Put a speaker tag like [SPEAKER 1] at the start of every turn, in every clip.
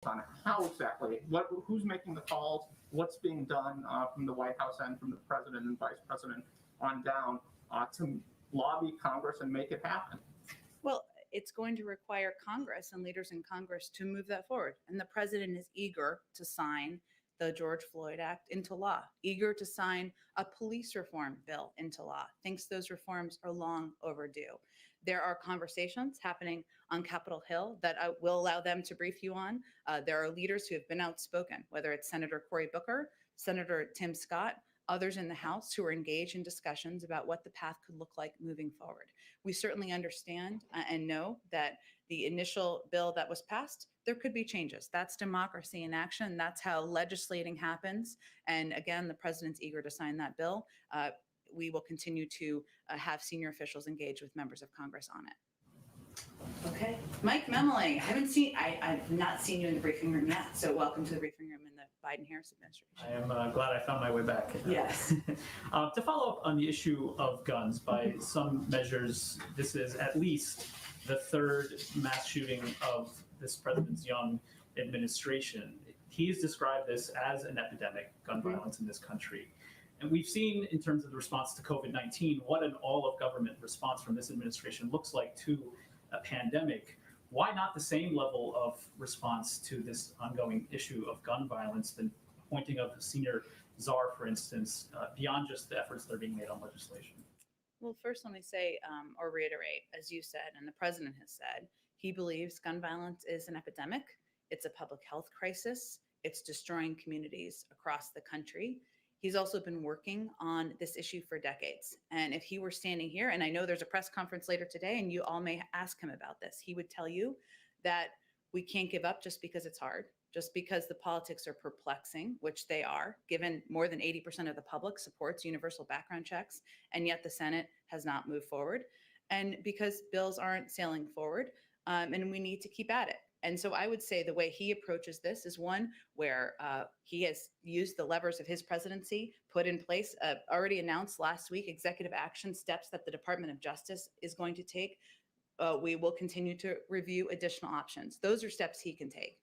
[SPEAKER 1] on how exactly, who's making the calls, what's being done from the White House and from the president and vice president on down to lobby Congress and make it happen?
[SPEAKER 2] Well, it's going to require Congress and leaders in Congress to move that forward. And the president is eager to sign the George Floyd Act into law, eager to sign a police reform bill into law, thinks those reforms are long overdue. There are conversations happening on Capitol Hill that I will allow them to brief you on. There are leaders who have been outspoken, whether it's Senator Cory Booker, Senator Tim Scott, others in the House who are engaged in discussions about what the path could look like moving forward. We certainly understand and know that the initial bill that was passed, there could be changes. That's democracy in action. That's how legislating happens. And again, the president's eager to sign that bill. We will continue to have senior officials engage with members of Congress on it. Okay, Mike Memling, I've not seen you in the briefing room yet, so welcome to the briefing room in the Biden-Harris administration.
[SPEAKER 3] I am glad I found my way back.
[SPEAKER 2] Yes.
[SPEAKER 3] To follow up on the issue of guns, by some measures, this is at least the third mass shooting of this president's young administration. He has described this as an epidemic, gun violence in this country. And we've seen, in terms of the response to COVID-19, what an all-of-government response from this administration looks like to a pandemic. Why not the same level of response to this ongoing issue of gun violence, the appointing of a senior czar, for instance, beyond just the efforts that are being made on legislation?
[SPEAKER 2] Well, first, let me say or reiterate, as you said, and the president has said, he believes gun violence is an epidemic. It's a public health crisis. It's destroying communities across the country. He's also been working on this issue for decades. And if he were standing here, and I know there's a press conference later today, and you all may ask him about this, he would tell you that we can't give up just because it's hard, just because the politics are perplexing, which they are, given more than 80% of the public supports universal background checks, and yet the Senate has not moved forward, and because bills aren't sailing forward, and we need to keep at it. And so I would say the way he approaches this is one where he has used the levers of his presidency, put in place, already announced last week, executive action steps that the Department of Justice is going to take. We will continue to review additional options. Those are steps he can take.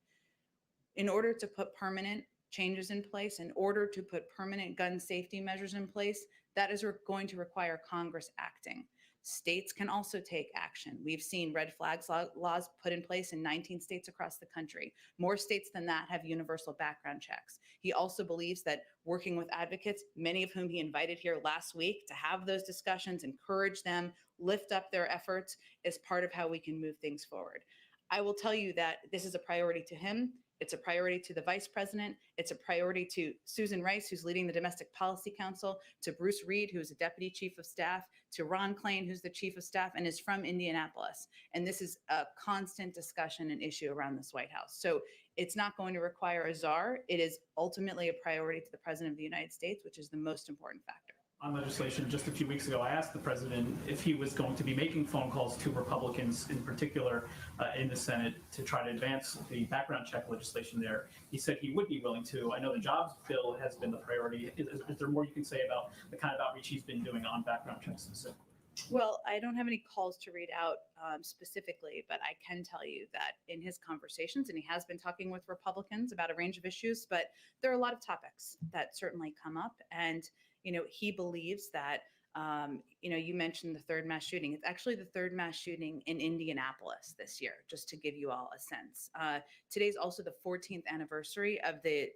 [SPEAKER 2] In order to put permanent changes in place, in order to put permanent gun safety measures in place, that is going to require Congress acting. States can also take action. We've seen red flags laws put in place in 19 states across the country. More states than that have universal background checks. He also believes that working with advocates, many of whom he invited here last week to have those discussions, encourage them, lift up their efforts, is part of how we can move things forward. I will tell you that this is a priority to him. It's a priority to the vice president. It's a priority to Susan Rice, who's leading the Domestic Policy Council, to Bruce Reed, who's a deputy chief of staff, to Ron Klain, who's the chief of staff and is from Indianapolis. And this is a constant discussion and issue around this White House. So it's not going to require a czar. It is ultimately a priority to the president of the United States, which is the most important factor.
[SPEAKER 3] On legislation, just a few weeks ago, I asked the president if he was going to be making phone calls to Republicans, in particular in the Senate, to try to advance the background check legislation there. He said he would be willing to. I know the jobs bill has been the priority. Is there more you can say about the kind of outreach he's been doing on background checks specifically?
[SPEAKER 2] Well, I don't have any calls to read out specifically, but I can tell you that in his conversations, and he has been talking with Republicans about a range of issues, but there are a lot of topics that certainly come up. And he believes that, you mentioned the third mass shooting. It's actually the third mass shooting in Indianapolis this year, just to give you all a sense. Today's also the 14th anniversary of the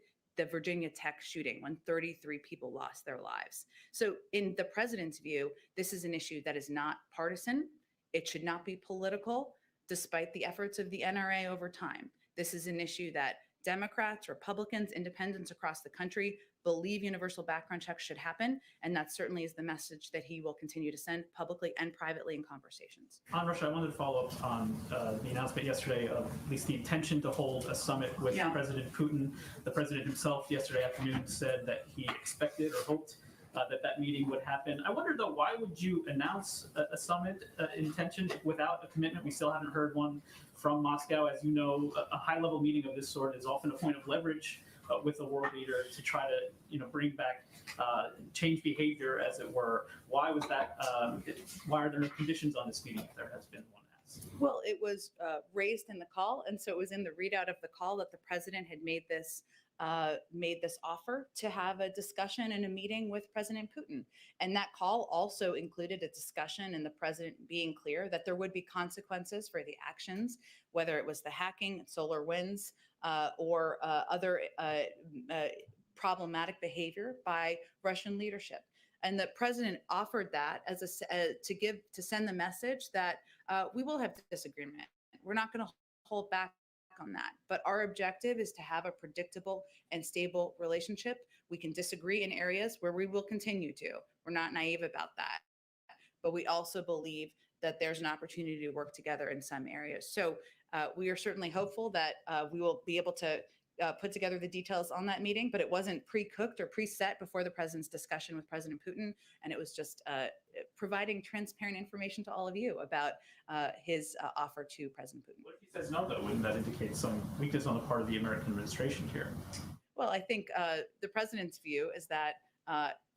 [SPEAKER 2] Virginia Tech shooting, when 33 people lost their lives. So in the president's view, this is an issue that is not partisan. It should not be political, despite the efforts of the NRA over time. This is an issue that Democrats, Republicans, independents across the country believe universal background checks should happen. And that certainly is the message that he will continue to send publicly and privately in conversations.
[SPEAKER 3] On Russia, I wanted to follow up on the announcement yesterday of at least the intention to hold a summit with President Putin. The president himself yesterday afternoon said that he expected or hoped that meeting would happen. I wonder, though, why would you announce a summit intention without a commitment? We still haven't heard one from Moscow. As you know, a high-level meeting of this sort is often a point of leverage with a world leader to try to, bring back change behavior, as it were. Why was that? Why are there no conditions on this meeting if there has been one asked?
[SPEAKER 2] Well, it was raised in the call, and so it was in the readout of the call that the president had made this offer to have a discussion and a meeting with President Putin. And that call also included a discussion and the president being clear that there would be consequences for the actions, whether it was the hacking, SolarWinds, or other problematic behavior by Russian leadership. And the president offered that as to send the message that we will have disagreement. We're not going to hold back on that. But our objective is to have a predictable and stable relationship. We can disagree in areas where we will continue to. We're not naive about that. But we also believe that there's an opportunity to work together in some areas. So we are certainly hopeful that we will be able to put together the details on that meeting, but it wasn't pre-cooked or preset before the president's discussion with President Putin. And it was just providing transparent information to all of you about his offer to President Putin.
[SPEAKER 3] What if he says no, though? Wouldn't that indicate some weakness on the part of the American administration here?
[SPEAKER 2] Well, I think the president's view is that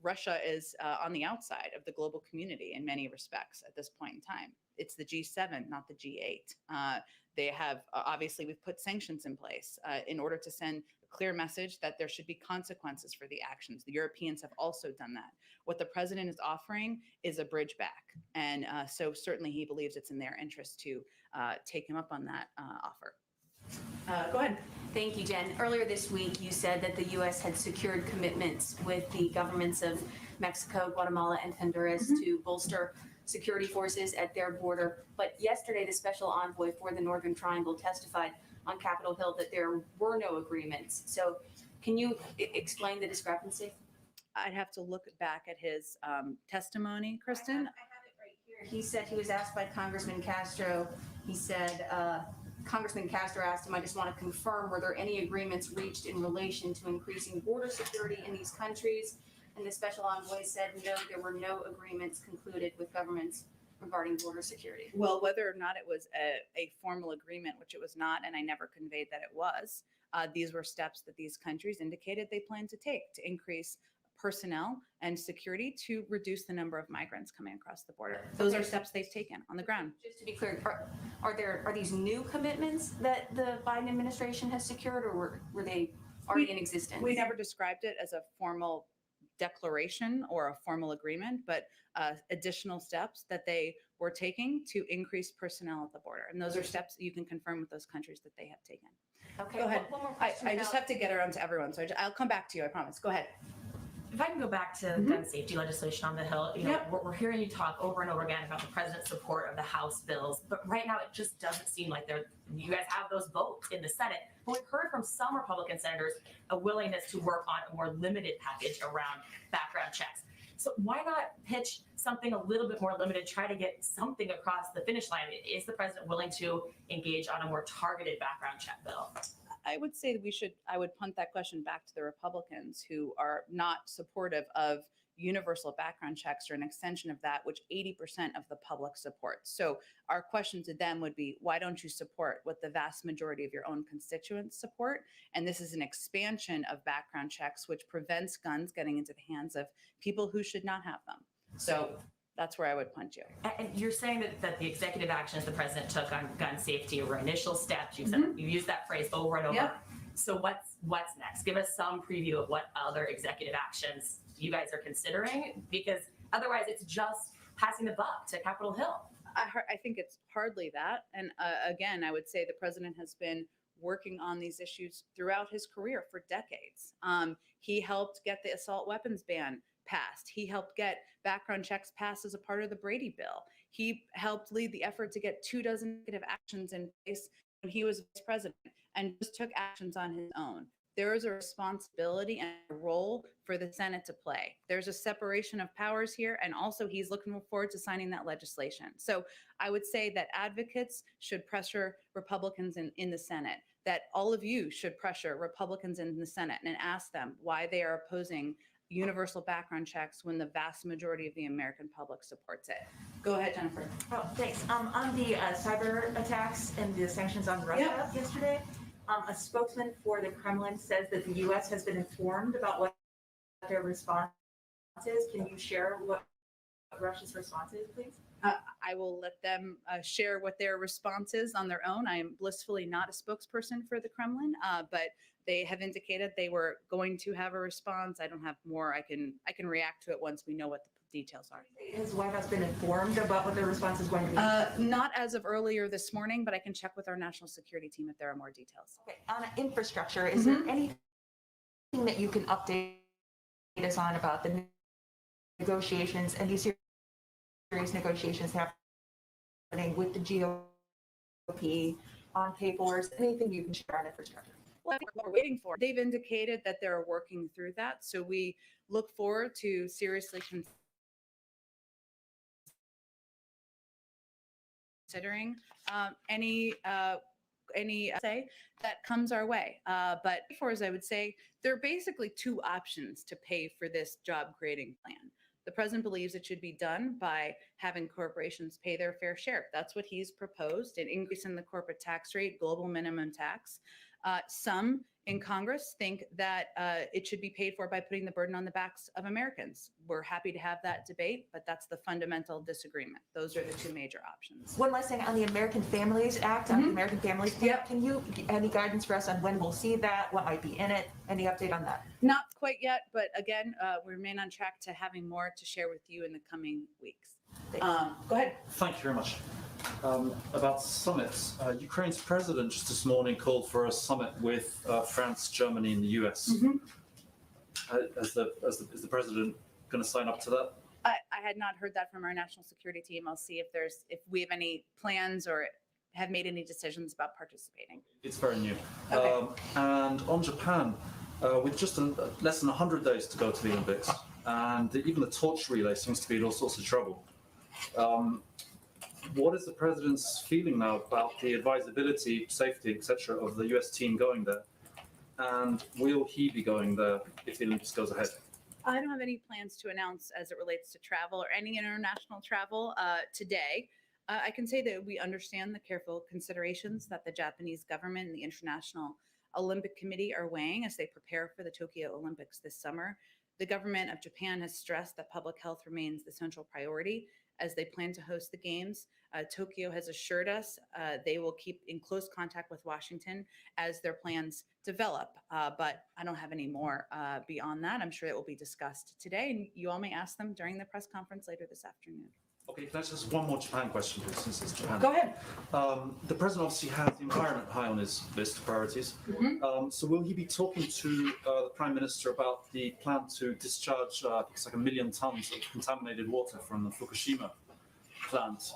[SPEAKER 2] Russia is on the outside of the global community in many respects at this point in time. It's the G7, not the G8. They have, obviously, we've put sanctions in place in order to send a clear message that there should be consequences for the actions. The Europeans have also done that. What the president is offering is a bridge back. And so certainly he believes it's in their interest to take him up on that offer. Go ahead.
[SPEAKER 4] Thank you, Jen. Earlier this week, you said that the U.S. had secured commitments with the governments of Mexico, Guatemala, and Honduras to bolster security forces at their border. But yesterday, the special envoy for the Northern Triangle testified on Capitol Hill that there were no agreements. So can you explain the discrepancy?
[SPEAKER 2] I'd have to look back at his testimony, Kristen.
[SPEAKER 4] I have it right here. He said he was asked by Congressman Castro. He said, Congressman Castro asked him, I just want to confirm, were there any agreements reached in relation to increasing border security in these countries? And the special envoy said, no, there were no agreements concluded with governments regarding border security.
[SPEAKER 2] Well, whether or not it was a formal agreement, which it was not, and I never conveyed that it was, these were steps that these countries indicated they plan to take to increase personnel and security to reduce the number of migrants coming across the border. Those are steps they've taken on the ground.
[SPEAKER 4] Just to be clear, are these new commitments that the Biden administration has secured, or were they already in existence?
[SPEAKER 2] We never described it as a formal declaration or a formal agreement, but additional steps that they were taking to increase personnel at the border. And those are steps that you can confirm with those countries that they have taken.
[SPEAKER 4] Okay.
[SPEAKER 2] Go ahead.
[SPEAKER 4] One more question.
[SPEAKER 2] I just have to get around to everyone, so I'll come back to you, I promise. Go ahead.
[SPEAKER 5] If I can go back to gun safety legislation on the Hill, we're hearing you talk over and over again about the president's support of the House bills, but right now it just doesn't seem like you guys have those votes in the Senate. But we've heard from some Republican senators a willingness to work on a more limited package around background checks. So why not pitch something a little bit more limited, try to get something across the finish line? Is the president willing to engage on a more targeted background check bill?
[SPEAKER 2] I would say that I would punt that question back to the Republicans who are not supportive of universal background checks or an extension of that, which 80% of the public supports. So our question to them would be, why don't you support what the vast majority of your own constituents support? And this is an expansion of background checks, which prevents guns getting into the hands of people who should not have them. So that's where I would punt you.
[SPEAKER 5] And you're saying that the executive actions the president took on gun safety were initial steps. You used that phrase over and over.
[SPEAKER 2] Yep.
[SPEAKER 5] So what's next? Give us some preview of what other executive actions you guys are considering, because otherwise it's just passing the buck to Capitol Hill.
[SPEAKER 2] I think it's hardly that. And again, I would say the president has been working on these issues throughout his career for decades. He helped get the assault weapons ban passed. He helped get background checks passed as a part of the Brady bill. He helped lead the effort to get 24 executive actions in place when he was vice president and just took actions on his own. There is a responsibility and a role for the Senate to play. There's a separation of powers here, and also he's looking forward to signing that legislation. So I would say that advocates should pressure Republicans in the Senate, that all of you should pressure Republicans in the Senate and ask them why they are opposing universal background checks when the vast majority of the American public supports it. Go ahead, Jennifer.
[SPEAKER 6] Oh, thanks. On the cyber attacks and the sanctions on Russia yesterday, a spokesman for the Kremlin says that the U.S. has been informed about what their response is. Can you share what Russia's response is, please?
[SPEAKER 2] I will let them share what their response is on their own. I am blissfully not a spokesperson for the Kremlin, but they have indicated they were going to have a response. I don't have more. I can react to it once we know what the details are.
[SPEAKER 6] Has White House been informed about what the response is going to be?
[SPEAKER 2] Not as of earlier this morning, but I can check with our national security team if there are more details.
[SPEAKER 6] Okay. On infrastructure, is there anything that you can update us on about the negotiations and these serious negotiations happening with the GOP on pay-fors? Anything you can share on infrastructure?
[SPEAKER 2] Well, I think what we're waiting for. They've indicated that they're working through that. So we look forward to seriously considering any say that comes our way. But for as I would say, there are basically two options to pay for this job creating plan. The president believes it should be done by having corporations pay their fair share. That's what he's proposed, an increase in the corporate tax rate, global minimum tax. Some in Congress think that it should be paid for by putting the burden on the backs of Americans. We're happy to have that debate, but that's the fundamental disagreement. Those are the two major options.
[SPEAKER 6] One last thing on the American Families Act, on the American Families Plan.
[SPEAKER 2] Yep.
[SPEAKER 6] Can you, any guidance for us on when we'll see that? What might be in it? Any update on that?
[SPEAKER 2] Not quite yet, but again, we remain on track to having more to share with you in the coming weeks. Go ahead.
[SPEAKER 7] Thank you very much. About summits, Ukraine's president just this morning called for a summit with France, Germany, and the US. Is the president going to sign up to that?
[SPEAKER 2] I had not heard that from our national security team. I'll see if we have any plans or have made any decisions about participating.
[SPEAKER 7] It's very new.
[SPEAKER 2] Okay.
[SPEAKER 7] And on Japan, with just less than 100 days to go to the Olympics, and even the torch relay seems to be in all sorts of trouble. What is the president's feeling now about the advisability, safety, etc., of the US team going there? And will he be going there if the Olympics goes ahead?
[SPEAKER 2] I don't have any plans to announce as it relates to travel or any international travel today. I can say that we understand the careful considerations that the Japanese government and the International Olympic Committee are weighing as they prepare for the Tokyo Olympics this summer. The government of Japan has stressed that public health remains the central priority as they plan to host the Games. Tokyo has assured us they will keep in close contact with Washington as their plans develop. But I don't have any more beyond that. I'm sure it will be discussed today, and you all may ask them during the press conference later this afternoon.
[SPEAKER 7] Okay, that's just one more Japan question, please, since it's Japan.
[SPEAKER 2] Go ahead.
[SPEAKER 7] The president obviously has the environment high on his list of priorities. So will he be talking to the prime minister about the plan to discharge, it's like 1 million tons of contaminated water from the Fukushima plant,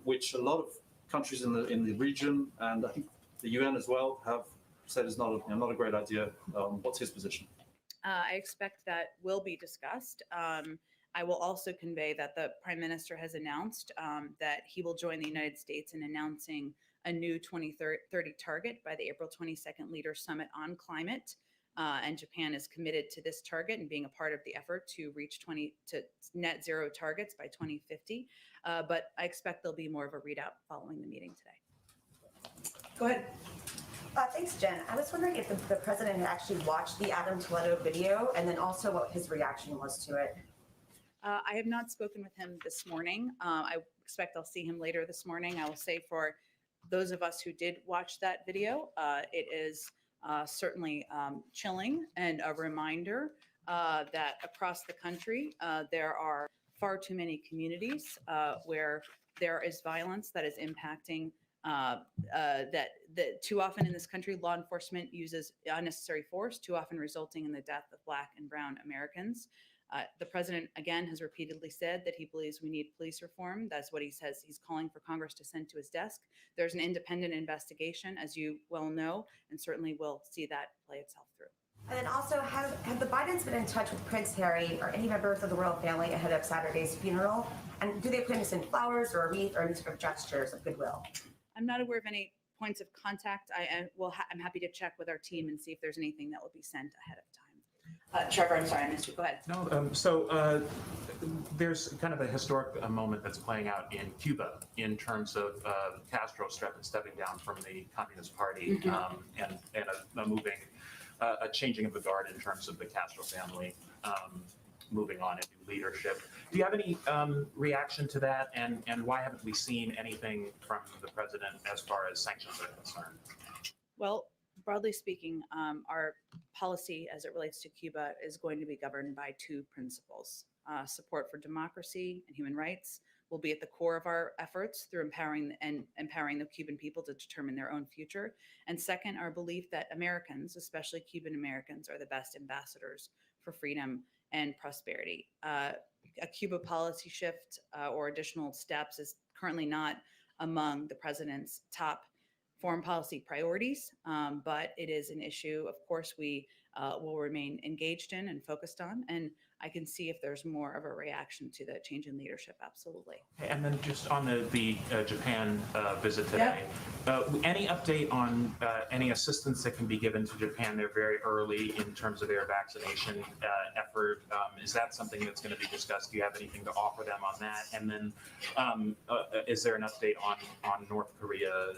[SPEAKER 7] which a lot of countries in the region and I think the UN as well have said is not a great idea. What's his position?
[SPEAKER 2] I expect that will be discussed. I will also convey that the Prime Minister has announced that he will join the United States in announcing a new 2030 target by the April 22nd Leaders Summit on Climate. And Japan is committed to this target and being a part of the effort to reach net zero targets by 2050. But I expect there'll be more of a readout following the meeting today. Go ahead.
[SPEAKER 8] Thanks, Jen. I was wondering if the president had actually watched the Adam Toledo video and then also what his reaction was to it.
[SPEAKER 2] I have not spoken with him this morning. I expect I'll see him later this morning. I will say for those of us who did watch that video, it is certainly chilling and a reminder that across the country, there are far too many communities where there is violence that is impacting that too often in this country, law enforcement uses unnecessary force, too often resulting in the death of Black and Brown Americans. The president, again, has repeatedly said that he believes we need police reform. That's what he says he's calling for Congress to send to his desk. There's an independent investigation, as you well know, and certainly we'll see that play itself through.
[SPEAKER 8] And then also, have the Bidens been in touch with Prince Harry or any members of the royal family ahead of Saturday's funeral? And do they plan to send flowers or a wreath or any sort of gestures of goodwill?
[SPEAKER 2] I'm not aware of any points of contact. I'm happy to check with our team and see if there's anything that will be sent ahead of time. Trevor, I'm sorry, I missed you. Go ahead.
[SPEAKER 9] No, there's kind of a historic moment that's playing out in Cuba in terms of Castro stepping down from the Communist Party and a changing of the guard in terms of the Castro family. moving on in new leadership. Do you have any reaction to that? And why haven't we seen anything from the president as far as sanctions are concerned?
[SPEAKER 2] Well, broadly speaking, our policy as it relates to Cuba is going to be governed by two principles. Support for democracy and human rights will be at the core of our efforts through empowering the Cuban people to determine their own future. And second, our belief that Americans, especially Cuban Americans, are the best ambassadors for freedom and prosperity. A Cuba policy shift or additional steps is currently not among the president's top foreign policy priorities, but it is an issue, of course, we will remain engaged in and focused on. And I can see if there's more of a reaction to the change in leadership. Absolutely.
[SPEAKER 9] And then just on the Japan visit today, any update on any assistance that can be given to Japan? They're very early in terms of their vaccination effort. Is that something that's going to be discussed? Do you have anything to offer them on that? And then is there an update on North Korea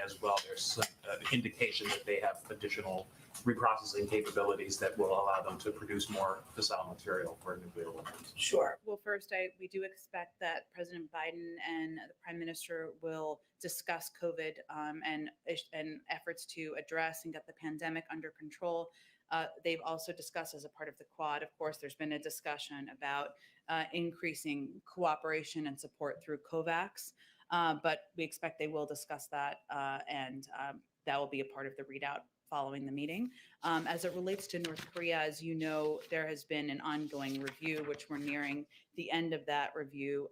[SPEAKER 9] as well? There's some indication that they have additional reprocessing capabilities that will allow them to produce more fissile material for nuclear weapons.
[SPEAKER 2] Sure. Well, first, we do expect that President Biden and the Prime Minister will discuss COVID and efforts to address and get the pandemic under control. They've also discussed as a part of the Quad, of course, there's been a discussion about increasing cooperation and support through COVAX, but we expect they will discuss that and that will be a part of the readout following the meeting. As it relates to North Korea, as you know, there has been an ongoing review, which we're nearing the end of that review.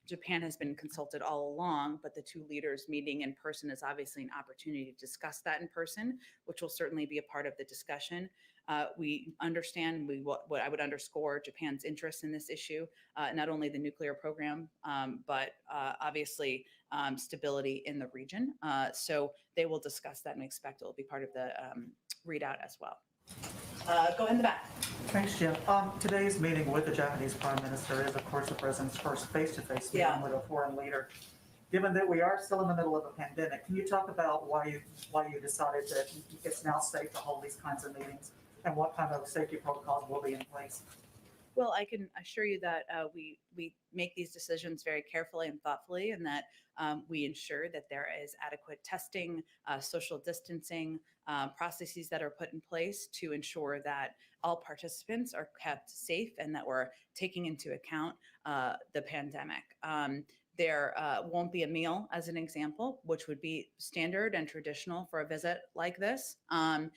[SPEAKER 2] Japan has been consulted all along, but the two leaders meeting in person is obviously an opportunity to discuss that in person, which will certainly be a part of the discussion. We understand, what I would underscore Japan's interest in this issue, not only the nuclear program, but obviously stability in the region. So they will discuss that and expect it will be part of the readout as well. Go in the back.
[SPEAKER 10] Thanks, Jim. Today's meeting with the Japanese Prime Minister is, of course, the president's first face-to-face meeting with a foreign leader. Given that we are still in the middle of a pandemic, can you talk about why you decided that it's now safe to hold these kinds of meetings, and what kind of safety protocols will be in place?
[SPEAKER 2] Well, I can assure you that we make these decisions very carefully and thoughtfully, and that we ensure that there is adequate testing, social distancing, processes that are put in place to ensure that all participants are kept safe and that we're taking into account the pandemic. There won't be a meal, as an example, which would be standard and traditional for a visit like this. And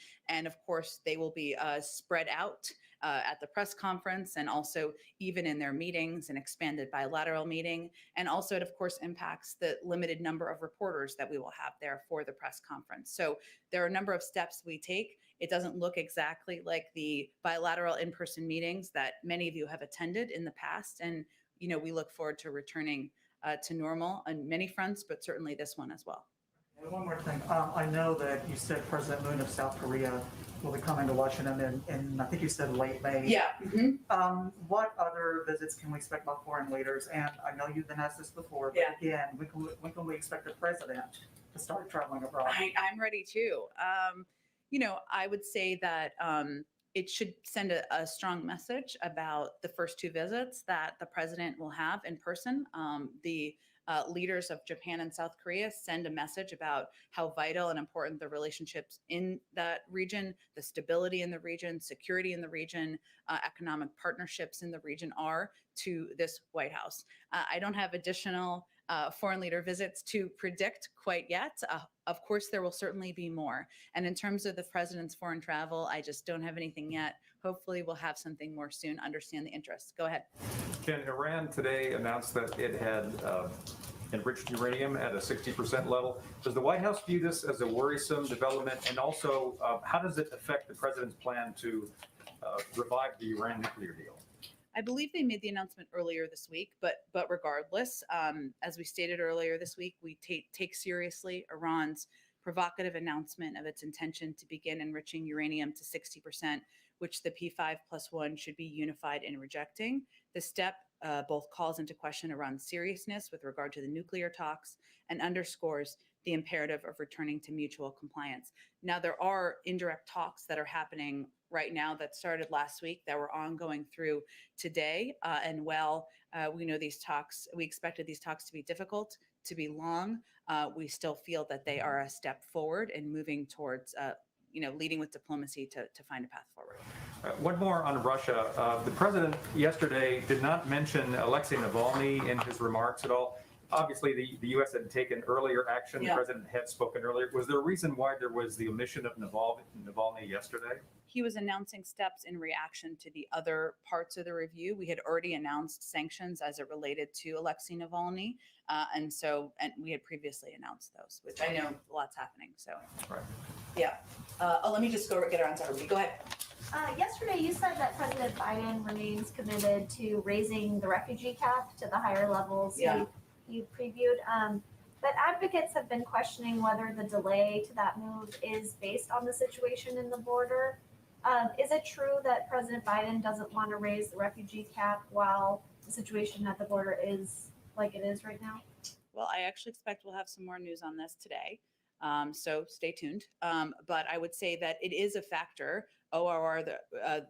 [SPEAKER 2] of course, they will be spread out at the press conference and also even in their meetings, an expanded bilateral meeting. And also it, of course, impacts the limited number of reporters that we will have there for the press conference. So there are a number of steps we take. It doesn't look exactly like the bilateral in-person meetings that many of you have attended in the past. And, you know, we look forward to returning to normal on many fronts, but certainly this one as well.
[SPEAKER 10] And one more thing. I know that you said President Moon of South Korea will be coming to Washington in I think you said late May.
[SPEAKER 2] Yeah. Mm-hmm.
[SPEAKER 10] What other visits can we expect by foreign leaders? And I know you've been asked this before, but again, when can we expect the president to start traveling abroad?
[SPEAKER 2] I'm ready too. You know, I would say that it should send a strong message about the first two visits that the president will have in person. The leaders of Japan and South Korea send a message about how vital and important the relationships in that region, the stability in the region, security in the region, economic partnerships in the region are to this White House. I don't have additional foreign leader visits to predict quite yet. Of course, there will certainly be more. And in terms of the president's foreign travel, I just don't have anything yet. Hopefully we'll have something more soon, understand the interest. Go ahead.
[SPEAKER 11] Ken, Iran today announced that it had enriched uranium at a 60% level. Does the White House view this as a worrisome development? And also, how does it affect the president's plan to revive the Iran nuclear deal?
[SPEAKER 2] I believe they made the announcement earlier this week, but regardless, as we stated earlier this week, we take seriously Iran's provocative announcement of its intention to begin enriching uranium to 60%, which the P5+1 should be unified in rejecting. The step both calls into question Iran's seriousness with regard to the nuclear talks and underscores the imperative of returning to mutual compliance. Now, there are indirect talks that are happening right now that started last week that were ongoing through today. And while we know these talks, we expected these talks to be difficult, to be long, we still feel that they are a step forward in moving towards, leading with diplomacy to find a path forward.
[SPEAKER 11] One more on Russia. The president yesterday did not mention Alexei Navalny in his remarks at all. Obviously, the U.S. had taken earlier action.
[SPEAKER 2] Yeah.
[SPEAKER 11] The president had spoken earlier. Was there a reason why there was the omission of Navalny yesterday?
[SPEAKER 2] He was announcing steps in reaction to the other parts of the review. We had already announced sanctions as it related to Alexei Navalny. And we had previously announced those, which I know a lot's happening. So,
[SPEAKER 11] Right.
[SPEAKER 2] Yeah. Let me just get her on to Go ahead.
[SPEAKER 12] Yesterday, you said that President Biden remains committed to raising the refugee cap to the higher levels you previewed. But advocates have been questioning whether the delay to that move is based on the situation in the border. Is it true that President Biden doesn't want to raise the refugee cap while the situation at the border is like it is right now?
[SPEAKER 2] Well, I actually expect we'll have some more news on this today. So stay tuned. But I would say that it is a factor. ORR,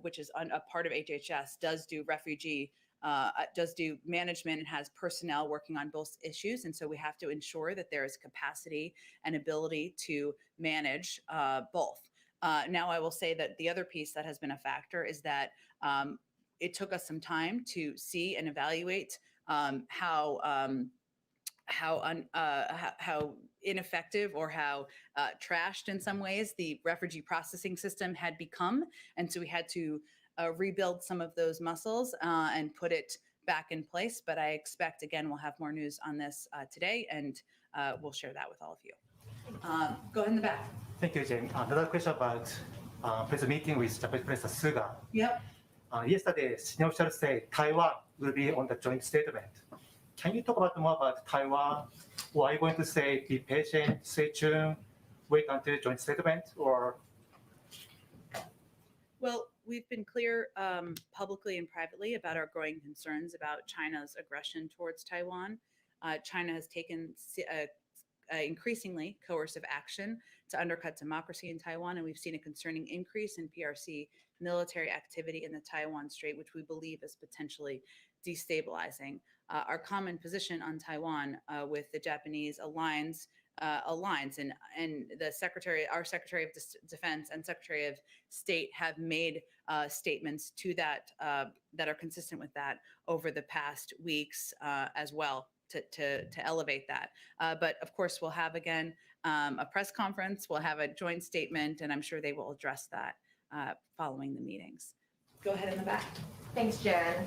[SPEAKER 2] which is a part of HHS, does do management and has personnel working on both issues. And so we have to ensure that there is capacity and ability to manage both. Now, I will say that the other piece that has been a factor is that it took us some time to see and evaluate how ineffective or how trashed in some ways the refugee processing system had become. And so we had to rebuild some of those muscles and put it back in place. But I expect, again, we'll have more news on this today, and we'll share that with all of you. Go ahead in the back.
[SPEAKER 13] Thank you, Jen. Another question about president meeting with Japanese President Suga.
[SPEAKER 2] Yep.
[SPEAKER 13] Yesterday, senior officials say Taiwan will be on the joint statement. Can you talk more about Taiwan? Or are you going to say be patient, stay tuned, wait until joint statement, or?
[SPEAKER 2] Well, we've been clear publicly and privately about our growing concerns about China's aggression towards Taiwan. China has taken increasingly coercive action to undercut democracy in Taiwan, and we've seen a concerning increase in PRC military activity in the Taiwan Strait, which we believe is potentially destabilizing. Our common position on Taiwan with the Japanese aligns, and our Secretary of Defense and Secretary of State have made statements to that that are consistent with that over the past weeks as well to elevate that. But of course, we'll have again a press conference. We'll have a joint statement, and I'm sure they will address that following the meetings. Go ahead in the back.
[SPEAKER 14] Thanks, Jen.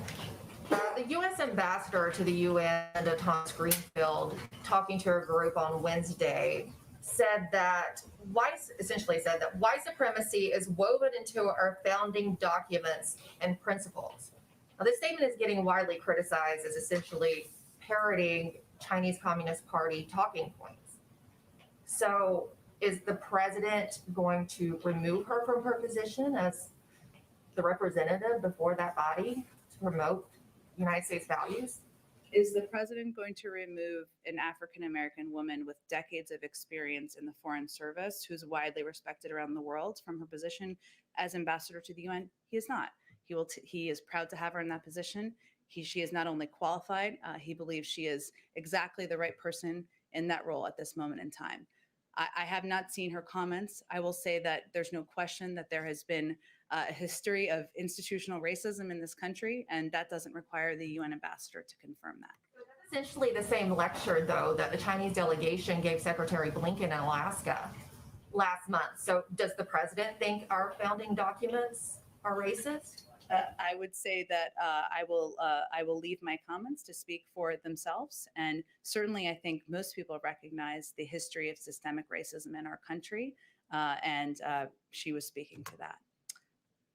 [SPEAKER 14] The U.S. ambassador to the UN, Thomas Greenfield, talking to a group on Wednesday, essentially said that white supremacy is woven into our founding documents and principles. Now, this statement is getting widely criticized as essentially parroting Chinese Communist Party talking points. So is the president going to remove her from her position as the representative before that body to promote United States values?
[SPEAKER 2] Is the president going to remove an African-American woman with decades of experience in the Foreign Service, who's widely respected around the world, from her position as ambassador to the UN? He is not. He is proud to have her in that position. She is not only qualified, he believes she is exactly the right person in that role at this moment in time. I have not seen her comments. I will say that there's no question that there has been a history of institutional racism in this country, and that doesn't require the UN ambassador to confirm that.
[SPEAKER 14] Essentially the same lecture, though, that the Chinese delegation gave Secretary Blinken in Alaska last month. So does the president think our founding documents are racist?
[SPEAKER 2] I would say that I will leave my comments to speak for themselves. And certainly, I think most people recognize the history of systemic racism in our country, and she was speaking to that.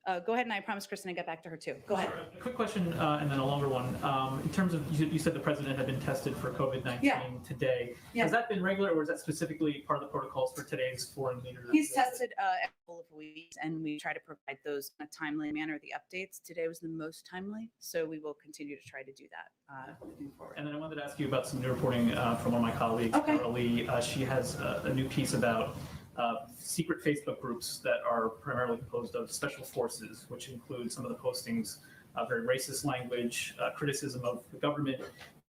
[SPEAKER 2] Go ahead, and I promise Kristen to get back to her too. Go ahead.
[SPEAKER 3] Sure. A quick question and then a longer one. In terms of, you said the president had been tested for COVID-19 today.
[SPEAKER 2] Yeah.
[SPEAKER 3] Has that been regular, or is that specifically part of the protocols for today's foreign leaders?
[SPEAKER 2] He's tested every couple of weeks, and we try to provide those in a timely manner, the updates. Today was the most timely, so we will continue to try to do that moving forward.
[SPEAKER 3] And then I wanted to ask you about some new reporting from one of my colleagues, Carol Lee. She has a new piece about secret Facebook groups that are primarily composed of special forces, which include some of the postings, very racist language, criticism of the government,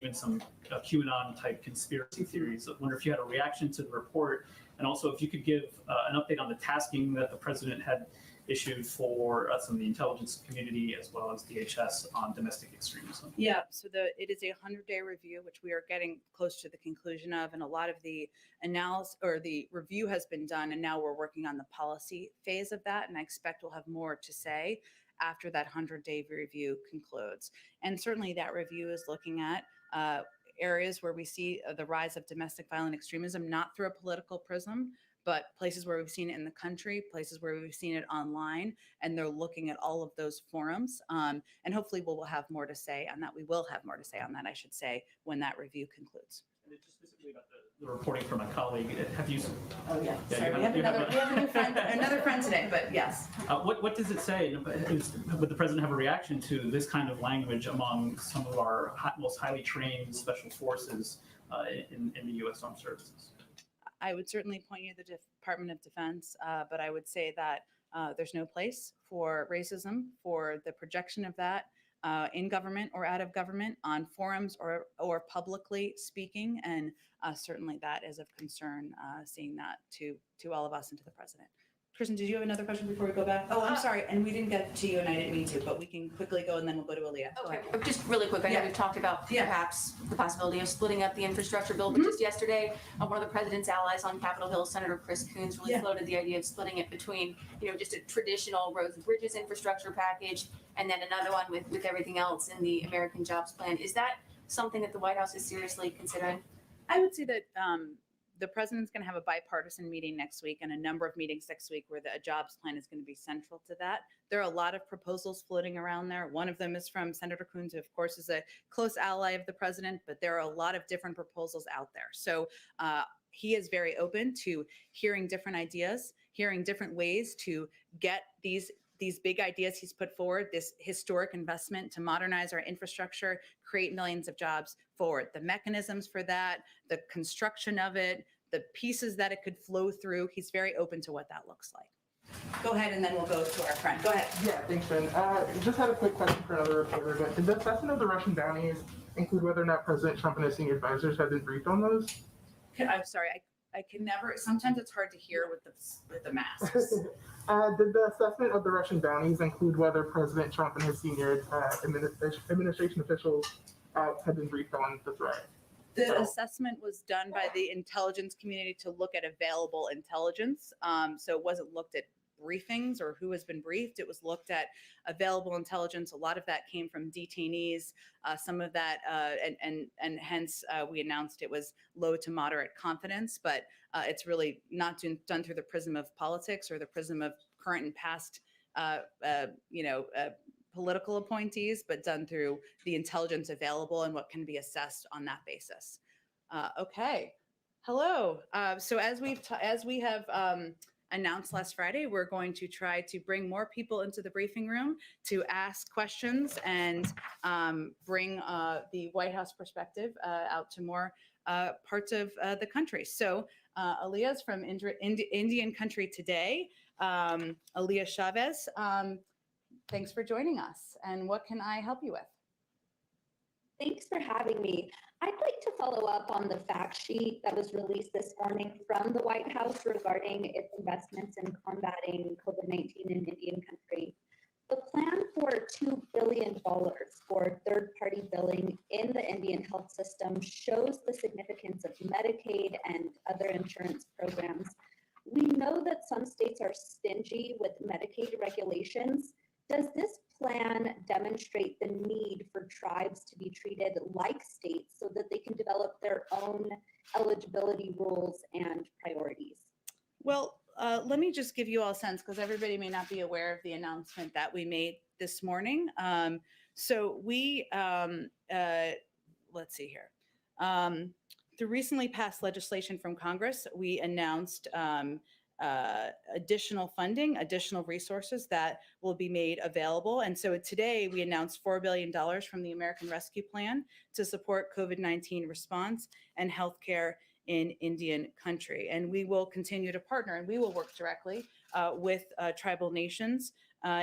[SPEAKER 3] even some QAnon-type conspiracy theories. I wonder if you had a reaction to the report, and also if you could give an update on the tasking that the president had issued for some of the intelligence community as well as DHS on domestic extremism.
[SPEAKER 2] Yeah, so it is a 100-day review, which we are getting close to the conclusion of, and a lot of the analysis or the review has been done, and now we're working on the policy phase of that, and I expect we'll have more to say after that 100-day review concludes. And certainly that review is looking at areas where we see the rise of domestic violent extremism, not through a political prism, but places where we've seen it in the country, places where we've seen it online, and they're looking at all of those forums. And hopefully we'll have more to say on that. We will have more to say on that, I should say, when that review concludes.
[SPEAKER 3] And just specifically about the reporting from a colleague, have you?
[SPEAKER 2] Oh yeah, sorry, we have a new friend, another friend today, but yes.
[SPEAKER 3] What does it say? Would the president have a reaction to this kind of language among some of our most highly trained special forces in the U.S. Armed Services?
[SPEAKER 2] I would certainly point you to the Department of Defense, but I would say that there's no place for racism, for the projection of that in government or out of government, on forums or publicly speaking, and certainly that is of concern, seeing that to all of us and to the president. Kristen, did you have another question before we go back? Oh, I'm sorry, and we didn't get to you, and I didn't mean to, but we can quickly go, and then we'll go to Aaliyah.
[SPEAKER 4] Okay, just really quick, I know we've talked about perhaps the possibility of splitting up the infrastructure bill, but just yesterday, one of the president's allies on Capitol Hill, Senator Chris Coons, really floated the idea of splitting it between, just a traditional roads and bridges infrastructure package, and then another one with everything else in the American Jobs Plan. Is that something that the White House is seriously considering?
[SPEAKER 2] I would say that the president's going to have a bipartisan meeting next week and a number of meetings next week where the jobs plan is going to be central to that. There are a lot of proposals floating around there. One of them is from Senator Coons, who of course is a close ally of the president, but there are a lot of different proposals out there. So he is very open to hearing different ideas, hearing different ways to get these big ideas he's put forward, this historic investment to modernize our infrastructure, create millions of jobs forward. The mechanisms for that, the construction of it, the pieces that it could flow through, he's very open to what that looks like. Go ahead, and then we'll go to our friend. Go ahead.
[SPEAKER 15] Yeah, thanks, Ben. Just had a quick question for another reporter, but did the assessment of the Russian bounties include whether or not President Trump and his senior advisors have been briefed on those?
[SPEAKER 2] I'm sorry, I can never, sometimes it's hard to hear with the masks.
[SPEAKER 15] Did the assessment of the Russian bounties include whether President Trump and his senior administration officials have been briefed on the threat?
[SPEAKER 2] The assessment was done by the intelligence community to look at available intelligence. So it wasn't looked at briefings or who has been briefed. It was looked at available intelligence. A lot of that came from detainees. Some of that, and hence we announced it was low to moderate confidence, but it's really not done through the prism of politics or the prism of current and past, political appointees, but done through the intelligence available and what can be assessed on that basis. Okay. Hello. So as we have announced last Friday, we're going to try to bring more people into the briefing room to ask questions and bring the White House perspective out to more parts of the country. So Aaliyah's from Indian Country Today. Aaliyah Chavez, thanks for joining us. And what can I help you with?
[SPEAKER 16] Thanks for having me. I'd like to follow up on the fact sheet that was released this morning from the White House regarding its investments in combating COVID-19 in Indian Country. The plan for $2 billion for third-party billing in the Indian health system shows the significance of Medicaid and other insurance programs. We know that some states are stingy with Medicaid regulations. Does this plan demonstrate the need for tribes to be treated like states so that they can develop their own eligibility rules and priorities?
[SPEAKER 2] Well, let me just give you all a sense because everybody may not be aware of the announcement that we made this morning. So we, let's see here. Through recently passed legislation from Congress, we announced additional funding, additional resources that will be made available. And so today we announced $4 billion from the American Rescue Plan to support COVID-19 response and healthcare in Indian country. And we will continue to partner and we will work directly with tribal nations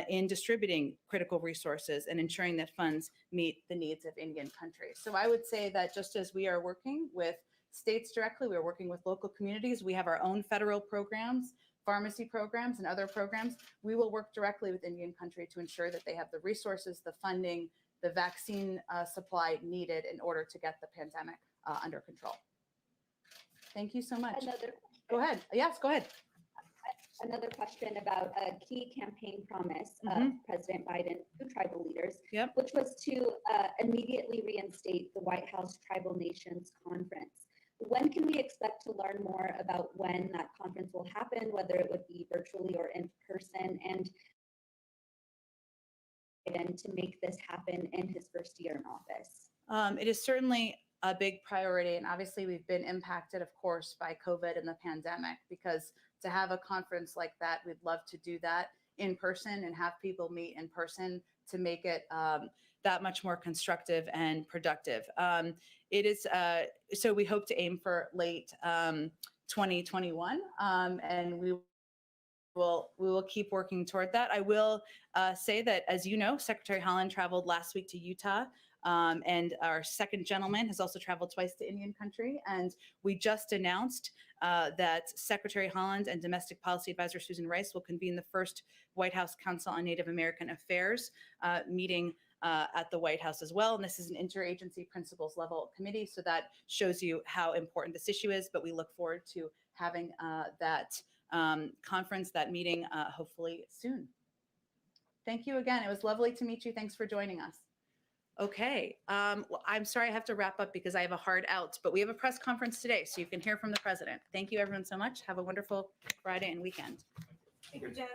[SPEAKER 2] in distributing critical resources and ensuring that funds meet the needs of Indian country. So I would say that just as we are working with states directly, we are working with local communities, we have our own federal programs, pharmacy programs and other programs. We will work directly with Indian country to ensure that they have the resources, the funding, the vaccine supply needed in order to get the pandemic under control. Thank you so much. Go ahead. Yes, go ahead.
[SPEAKER 16] Another question about a key campaign promise of President Biden to tribal leaders, which was to immediately reinstate the White House Tribal Nations Conference. When can we expect to learn more about when that conference will happen, whether it would be virtually or in person, and to make this happen in his first year in office?
[SPEAKER 2] It is certainly a big priority. And obviously we've been impacted, of course, by COVID and the pandemic, because to have a conference like that, we'd love to do that in person and have people meet in person to make it that much more constructive and productive. It is, so we hope to aim for late 2021, and we will keep working toward that. I will say that, as you know, Secretary Haaland traveled last week to Utah, and our second gentleman has also traveled twice to Indian country. And we just announced that Secretary Haaland and Domestic Policy Advisor Susan Rice will convene the first White House Council on Native American Affairs meeting at the White House as well. And this is an interagency principals level committee. So that shows you how important this issue is, but we look forward to having that conference, that meeting, hopefully soon. Thank you again. It was lovely to meet you. Thanks for joining us. Okay, well, I'm sorry I have to wrap up because I have a hard out, but we have a press conference today, so you can hear from the president. Thank you everyone so much. Have a wonderful Friday and weekend.
[SPEAKER 8] Thank you, Jen.